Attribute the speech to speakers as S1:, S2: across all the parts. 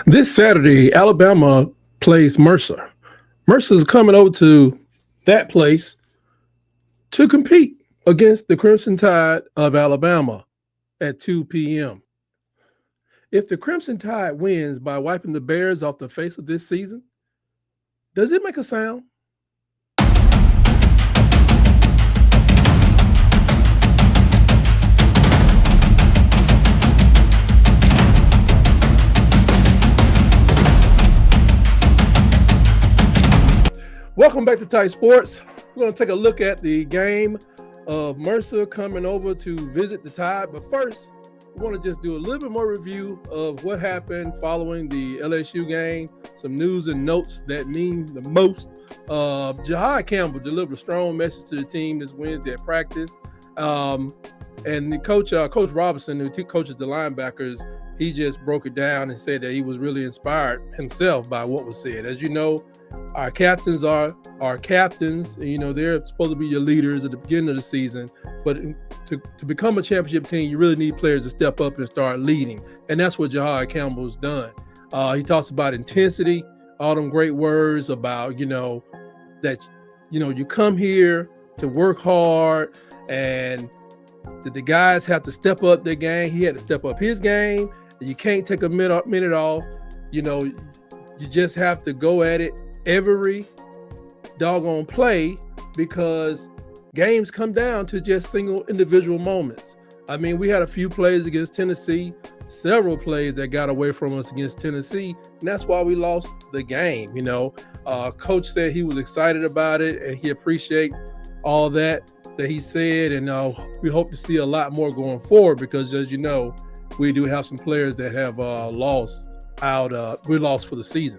S1: This Saturday, Alabama plays Mercer. Mercer's coming over to that place to compete against the Crimson Tide of Alabama at 2 p.m. If the Crimson Tide wins by wiping the Bears off the face of this season, does it make a sound? Welcome back to Tight Sports. We're going to take a look at the game of Mercer coming over to visit the Tide. But first, we want to just do a little bit more review of what happened following the LSU game, some news and notes that mean the most. Jahad Campbell delivered a strong message to the team this Wednesday at practice. And the Coach Robinson, who coaches the linebackers, he just broke it down and said that he was really inspired himself by what was said. As you know, our captains are our captains. You know, they're supposed to be your leaders at the beginning of the season. But to become a championship team, you really need players to step up and start leading. And that's what Jahad Campbell's done. He talks about intensity, all them great words about, that, you come here to work hard and that the guys have to step up their game. He had to step up his game. You can't take a minute off. You just have to go at it every doggone play because games come down to just single individual moments. I mean, we had a few plays against Tennessee, several plays that got away from us against Tennessee, and that's why we lost the game. Coach said he was excited about it and he appreciate all that he said, and we hope to see a lot more going forward because, as you know, we do have some players that have lost out. We lost for the season.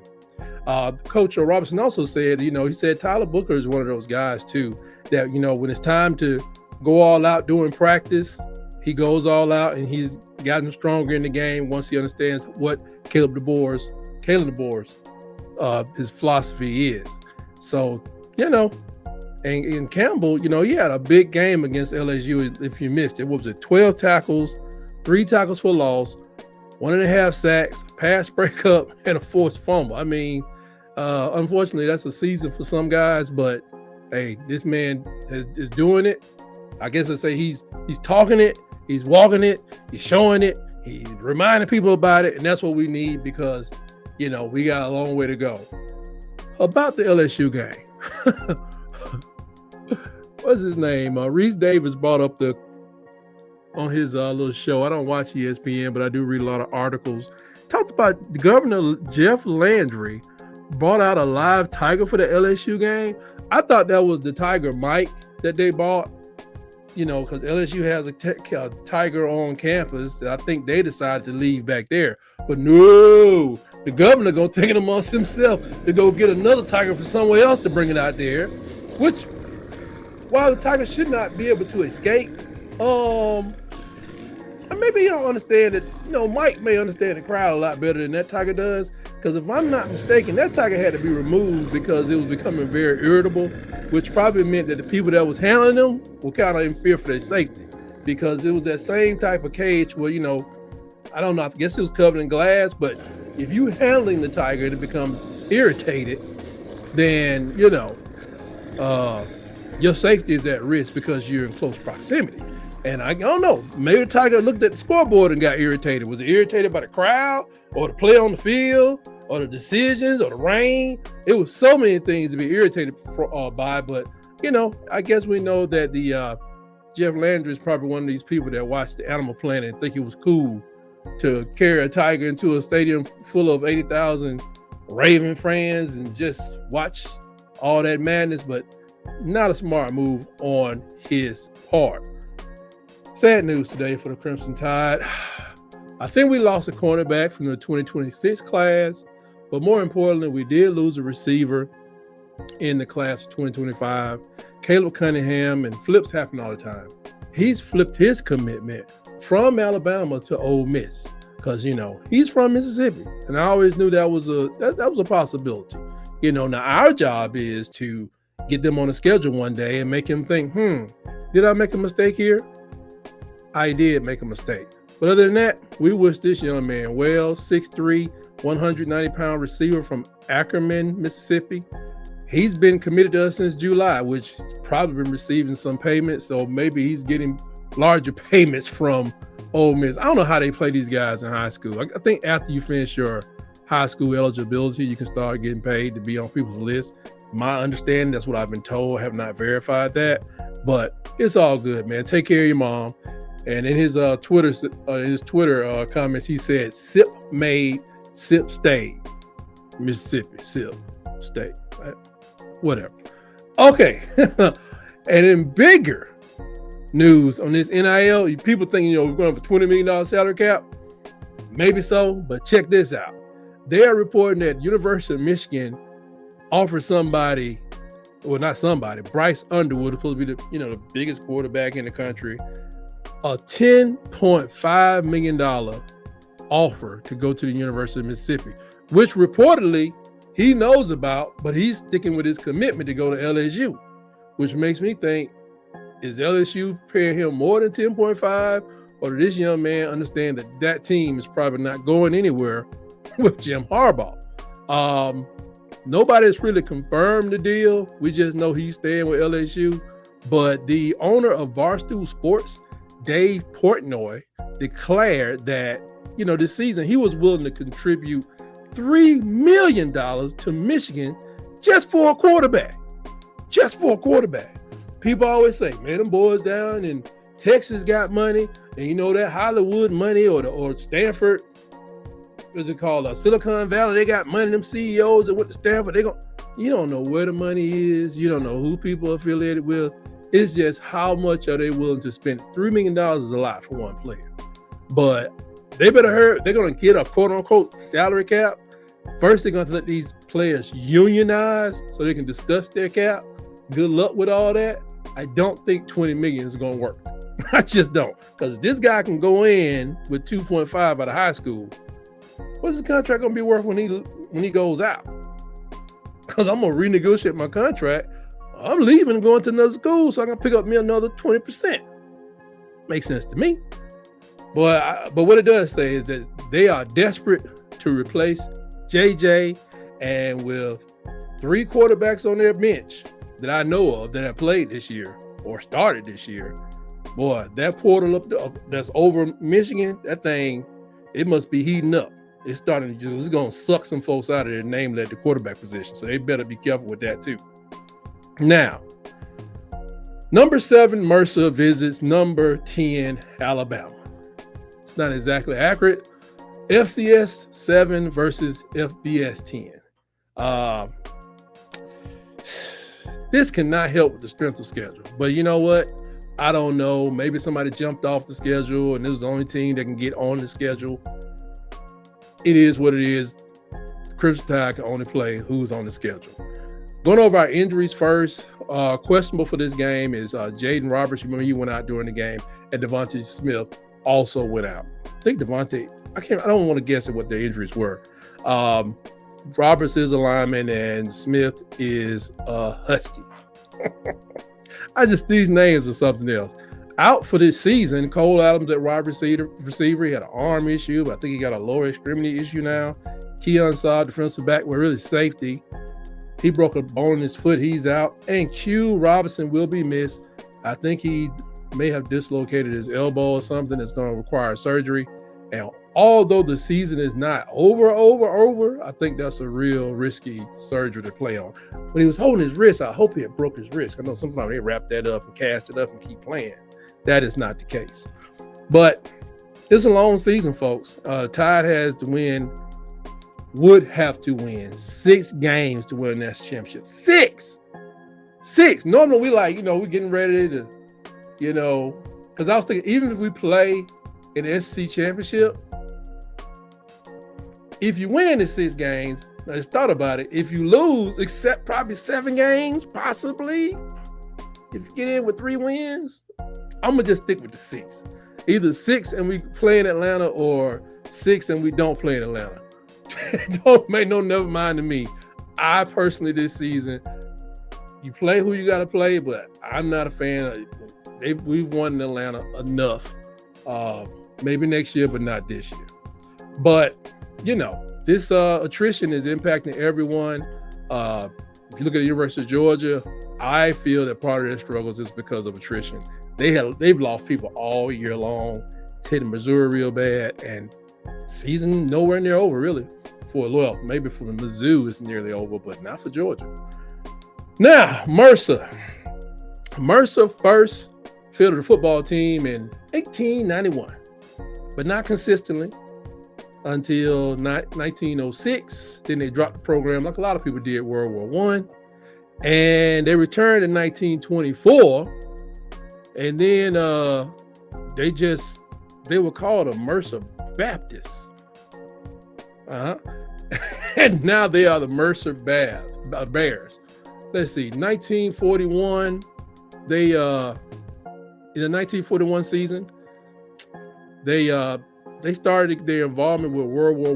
S1: Coach Robinson also said, he said Tyler Booker is one of those guys too, that, when it's time to go all out during practice, he goes all out and he's gotten stronger in the game once he understands what Caleb DeBoer's, his philosophy is. So, and Campbell, he had a big game against LSU. If you missed it, what was it? 12 tackles, 3 tackles for loss, 1.5 sacks, pass breakup, and a forced fumble. I mean, unfortunately, that's a season for some guys, but hey, this man is doing it. I guess I'd say he's talking it, he's walking it, he's showing it, he's reminding people about it, and that's what we need because, we got a long way to go. About the LSU game. What's his name? Reese Davis brought up on his little show. I don't watch ESPN, but I do read a lot of articles. Talked about Governor Jeff Landry brought out a live tiger for the LSU game. I thought that was the tiger Mike that they bought, because LSU has a tiger on campus that I think they decided to leave back there. But no, the governor going to take it amongst himself to go get another tiger for somewhere else to bring it out there, which, while the tiger should not be able to escape, maybe you don't understand it. Mike may understand the crowd a lot better than that tiger does. Because if I'm not mistaken, that tiger had to be removed because it was becoming very irritable, which probably meant that the people that was handling them were kind of in fear for their safety. Because it was that same type of cage where, I don't know, I guess it was covered in glass, but if you handling the tiger and it becomes irritated, then, your safety is at risk because you're in close proximity. And I don't know, maybe the tiger looked at the scoreboard and got irritated. Was it irritated by the crowd or the play on the field or the decisions or the rain? It was so many things to be irritated by, but, I guess we know that the Jeff Landry is probably one of these people that watched the Animal Planet and think it was cool to carry a tiger into a stadium full of 80,000 Raven fans and just watch all that madness, but not a smart move on his part. Sad news today for the Crimson Tide. I think we lost a cornerback from the 2026 class, but more importantly, we did lose a receiver in the class of 2025. Caleb Cunningham, and flips happen all the time. He's flipped his commitment from Alabama to Ole Miss because, he's from Mississippi, and I always knew that was a possibility. Now our job is to get them on a schedule one day and make him think, did I make a mistake here? I did make a mistake. But other than that, we wish this young man well. 6'3", 190-pound receiver from Ackerman, Mississippi. He's been committed to us since July, which he's probably been receiving some payments. So maybe he's getting larger payments from Ole Miss. I don't know how they play these guys in high school. I think after you finish your high school eligibility, you can start getting paid to be on people's list. My understanding, that's what I've been told. I have not verified that, but it's all good, man. Take care of your mom. And in his Twitter comments, he said, "Sip made, sip stayed." Mississippi, sip, stay, whatever. Okay, and in bigger news on this NIL, people thinking, we're going to have a $20 million salary cap. Maybe so, but check this out. They are reporting that University of Michigan offered somebody, well, not somebody, Bryce Underwood, who's supposed to be the biggest quarterback in the country, a $10.5 million offer to go to the University of Mississippi, which reportedly he knows about, but he's sticking with his commitment to go to LSU, which makes me think, is LSU paying him more than 10.5, or did this young man understand that team is probably not going anywhere with Jim Harbaugh? Nobody's really confirmed the deal. We just know he's staying with LSU, but the owner of Barstool Sports, Dave Portnoy, declared that, this season he was willing to contribute $3 million to Michigan just for a quarterback. People always say, man, them boys down in Texas got money, and that Hollywood money or Stanford, what's it called, Silicon Valley, they got money. Them CEOs that went to Stanford, you don't know where the money is. You don't know who people are affiliated with. It's just how much are they willing to spend. $3 million is a lot for one player. But they better hurry. They're going to get a quote-unquote salary cap. First, they're going to let these players unionize so they can discuss their cap. Good luck with all that. I don't think $20 million is going to work. I just don't. Because if this guy can go in with 2.5 out of high school, what's his contract going to be worth when he goes out? Because I'm going to renegotiate my contract. I'm leaving and going to another school so I can pick up me another 20%. Makes sense to me. But what it does say is that they are desperate to replace JJ, and with 3 quarterbacks on their bench that I know of that have played this year or started this year, boy, that portal that's over Michigan, that thing, it must be heating up. It's starting to it's going to suck some folks out of their name at the quarterback position. So they better be careful with that too. Now, number 7, Mercer visits number 10, Alabama. It's not exactly accurate. FCS 7 versus FBS 10. This cannot help with the strength of schedule. But you know what? I don't know. Maybe somebody jumped off the schedule and it was the only team that can get on the schedule. It is what it is. Crimson Tide can only play who's on the schedule. Going over our injuries first. Questionable for this game is Jaden Roberts. You remember he went out during the game, and Devontae Smith also went out. I think Devontae, I don't want to guess at what their injuries were. Roberts is a lineman and Smith is a Husky. These names are something else. Out for this season, Cole Adams at wide receiver. He had an arm issue, but I think he got a lower extremity issue now. Keon Saw, defensive back, were really safety. He broke a bone in his foot. He's out. And Q Robinson will be missed. I think he may have dislocated his elbow or something that's going to require surgery. And although the season is not over, I think that's a real risky surgery to play on. When he was holding his wrist, I hope he had broke his wrist. I know sometimes they wrap that up and cast it up and keep playing. That is not the case. But it's a long season, folks. Tide has to win, would have to win 6 games to win a national championship. 6. Normally we we're getting ready to, because I was thinking, even if we play in the SEC championship, if you win the 6 games, I just thought about it. If you lose, except probably 7 games, possibly, if you get in with 3 wins, I'm going to just stick with the 6. Either 6 and we play in Atlanta, or 6 and we don't play in Atlanta. Don't make no never mind to me. I personally, this season, you play who you got to play, but I'm not a fan of we've won in Atlanta enough. maybe next year, but not this year. But, this attrition is impacting everyone. If you look at the University of Georgia, I feel that part of their struggles is because of attrition. They've lost people all year long. It's hitting Missouri real bad, and season nowhere near over, really. Maybe for Mizzou it's nearly over, but not for Georgia. Now, Mercer. Mercer first fielded a football team in 1891, but not consistently until 1906. Then they dropped the program like a lot of people did World War I. And they returned in 1924. And then they were called a Mercer Baptist. And now they are the Mercer Bears. Let's see, 1941, in the 1941 season, they started their involvement with World War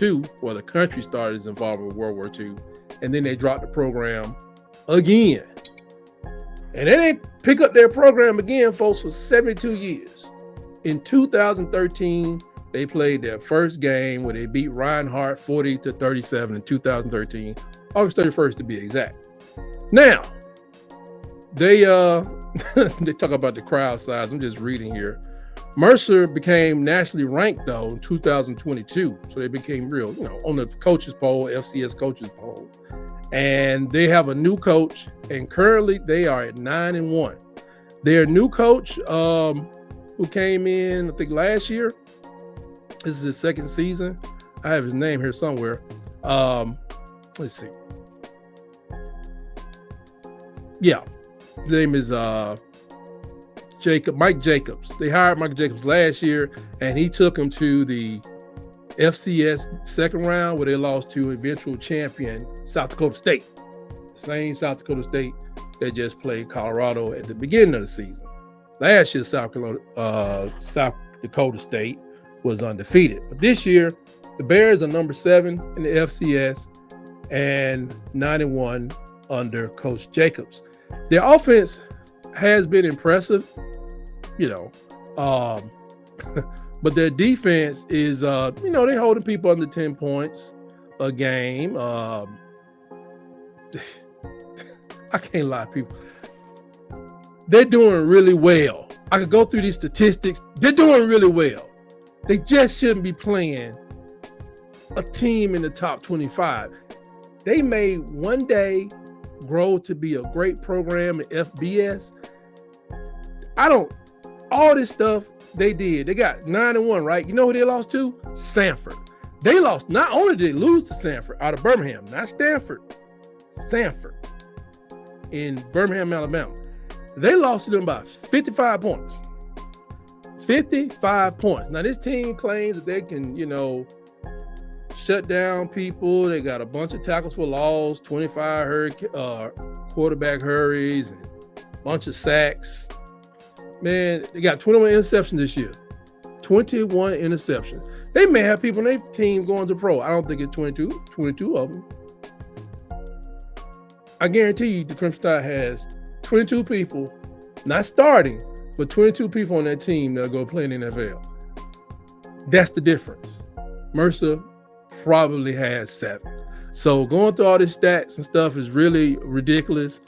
S1: II. Well, the country started its involvement with World War II, and then they dropped the program again. And they didn't pick up their program again, folks, for 72 years. In 2013, they played their first game where they beat Reinhardt 40-37 in 2013, August 31st to be exact. Now, they talk about the crowd size. I'm just reading here. Mercer became nationally ranked, though, in 2022. So they became real, on the coaches poll, FCS coaches poll. And they have a new coach, and currently they are at 9-1. Their new coach, who came in, I think, last year, this is his second season. I have his name here somewhere. Let's see. Yeah, his name is Mike Jacobs. They hired Mike Jacobs last year, and he took them to the FCS second round where they lost to eventual champion South Dakota State. Same South Dakota State that just played Colorado at the beginning of the season. Last year, South Dakota State was undefeated. But this year, the Bears are number 7 in the FCS and 9-1 under Coach Jacobs. Their offense has been impressive, but their defense is, they're holding people under 10 points a game. I can't lie, people. They're doing really well. I could go through these statistics. They're doing really well. They just shouldn't be playing a team in the top 25. They may one day grow to be a great program in FBS. All this stuff they did. They got 9-1, right? You know who they lost to? Sanford. They lost, not only did they lose to Sanford out of Birmingham, not Stanford, Sanford in Birmingham, Alabama. They lost to them by 55 points. 55 points. Now, this team claims that they can, shut down people. They got a bunch of tackles for loss, 25 quarterback hurries, and a bunch of sacks. Man, they got 21 interceptions this year. 21 interceptions. They may have people in their team going to pro. I don't think it's 22 of them. I guarantee you the Crimson Tide has 22 people, not starting, but 22 people on that team that'll go play in the NFL. That's the difference. Mercer probably has 7. So going through all these stats and stuff is really ridiculous.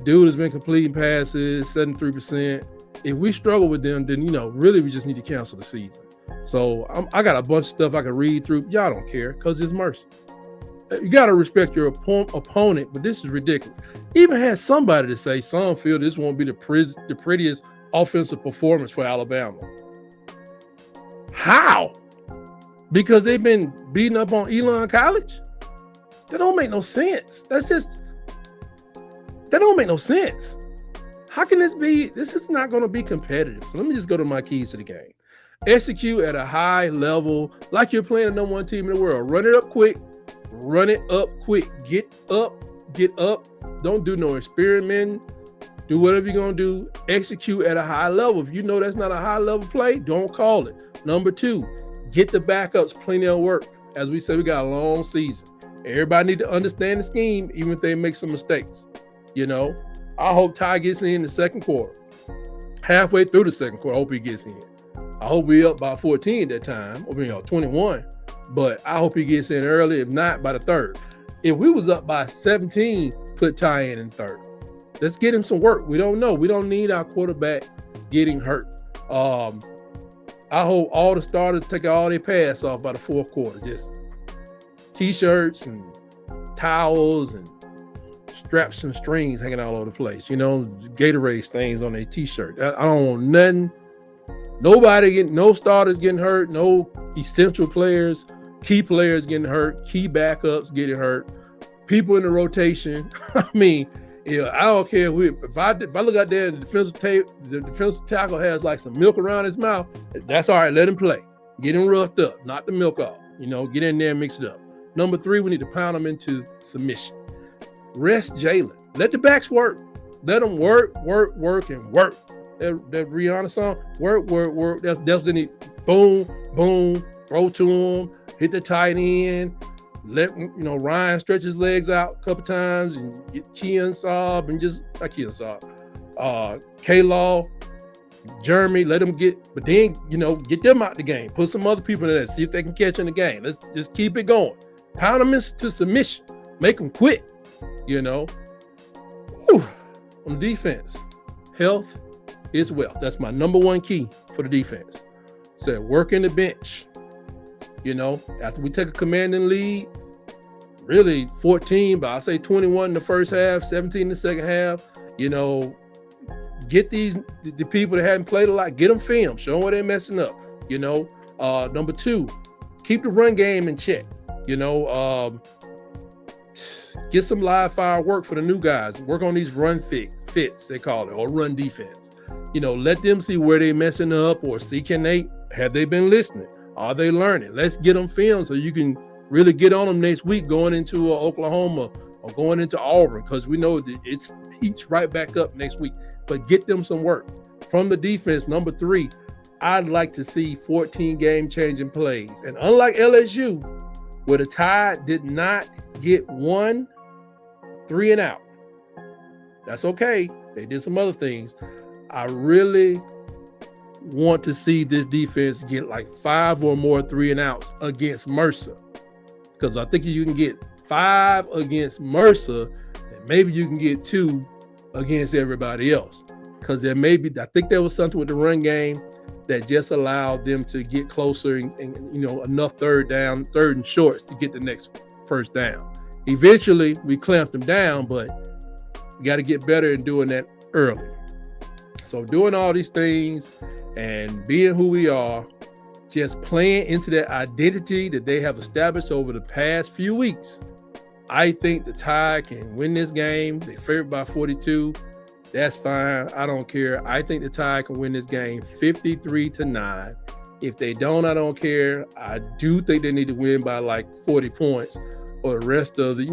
S1: Dude has been completing passes, 73%. If we struggle with them, then, really we just need to cancel the season. So I got a bunch of stuff I can read through. Y'all don't care because it's Mercer. You got to respect your opponent, but this is ridiculous. Even had somebody to say, some feel this won't be the prettiest offensive performance for Alabama. How? Because they've been beating up on Elon College? That don't make no sense. That don't make no sense. How can this be? This is not going to be competitive. So let me just go to my keys to the game. Execute at a high level like you're playing the #1 team in the world. Run it up quick. Run it up quick. Get up. Don't do no experimenting. Do whatever you're going to do. Execute at a high level. If you know that's not a high level play, don't call it. Number 2, get the backups plenty of work. As we said, we got a long season. Everybody need to understand the scheme, even if they make some mistakes. I hope Ty gets in the second quarter. Halfway through the second quarter, I hope he gets in. I hope we up by 14 at that time, or 21. But I hope he gets in early. If not, by the third. If we was up by 17, put Ty in third. Let's get him some work. We don't know. We don't need our quarterback getting hurt. I hope all the starters take all their pass off by the fourth quarter. Just T-shirts and towels and straps and strings hanging all over the place. Gatorade stains on their T-shirt. I don't want nothing. No starters getting hurt. No essential players, key players getting hurt. Key backups getting hurt. People in the rotation. I mean, I don't care if I look out there and the defensive tackle has like some milk around his mouth. That's all right. Let him play. Get him roughed up. Knock the milk off. Get in there and mix it up. Number 3, we need to pound them into submission. Rest Jalen. Let the backs work. Let them work, and work. That Rihanna song, work. That's what they need. Boom, boom, throw to him, hit the tight end. Let Ryan stretch his legs out a couple times and get Keon Saab and just not Keon Saab, K-Law, Jeremy. Let them but then get them out the game. Put some other people in there. See if they can catch in the game. Let's just keep it going. Pound them into submission. Make them quit. On defense, health is wealth. That's my number 1 key for the defense. So work in the bench. After we take a commanding lead, really 14, but I'll say 21 in the first half, 17 in the second half. Get the people that hadn't played a lot, get them film, show them where they're messing up. Number 2, keep the run game in check. Get some live fire work for the new guys. Work on these run fits, they call it, or run defense. Let them see where they're messing up, or see have they been listening? Are they learning? Let's get them film so you can really get on them next week going into Oklahoma or going into Auburn, because we know that it's heats right back up next week. But get them some work. From the defense, number 3, I'd like to see 14 game-changing plays. And unlike LSU, where the Tide did not get 1 3-and-out, that's okay. They did some other things. I really want to see this defense get like 5 or more 3-and-outs against Mercer, because I think you can get 5 against Mercer, and maybe you can get 2 against everybody else, because I think there was something with the run game that just allowed them to get closer and enough third and shorts to get the next first down. Eventually we clamped them down, but we got to get better in doing that early. So doing all these things and being who we are, just playing into that identity that they have established over the past few weeks, I think the Tide can win this game. They favored by 42. That's fine. I don't care. I think the Tide can win this game 53-9. If they don't, I don't care. I do think they need to win by like 40 points, or the rest of the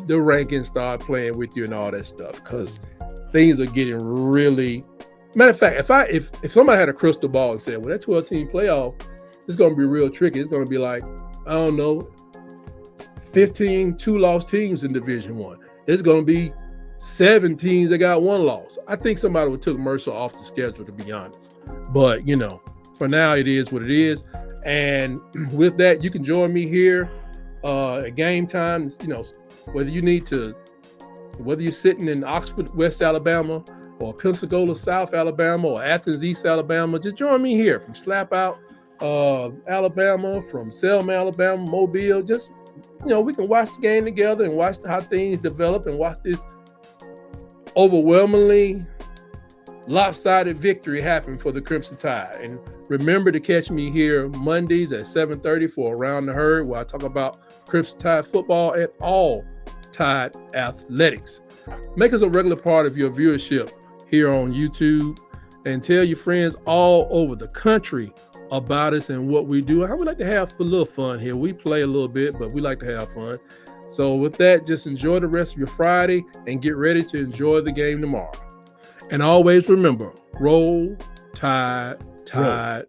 S1: rankings start playing with you and all that stuff, because things are getting really. Matter of fact, if somebody had a crystal ball and said, well, that 12-team playoff is going to be real tricky. It's going to be like, I don't know, 15 2-loss teams in Division I. It's going to be 7 teams that got 1 loss. I think somebody would took Mercer off the schedule, to be honest. But, for now, it is what it is. And with that, you can join me here at game time. Whether you're sitting in Oxford, West Alabama, or Pensacola, South Alabama, or Athens, East Alabama, just join me here from Slap Out, Alabama, from Selma, Alabama, Mobile. Just, we can watch the game together and watch how things develop and watch this overwhelmingly lopsided victory happen for the Crimson Tide. And remember to catch me here Mondays at 7:30 for Around the Herd, where I talk about Crimson Tide football and all Tide athletics. Make us a regular part of your viewership here on YouTube, and tell your friends all over the country about us and what we do. I would like to have a little fun here. We play a little bit, but we like to have fun. So with that, just enjoy the rest of your Friday and get ready to enjoy the game tomorrow. And always remember, roll, tide, tide.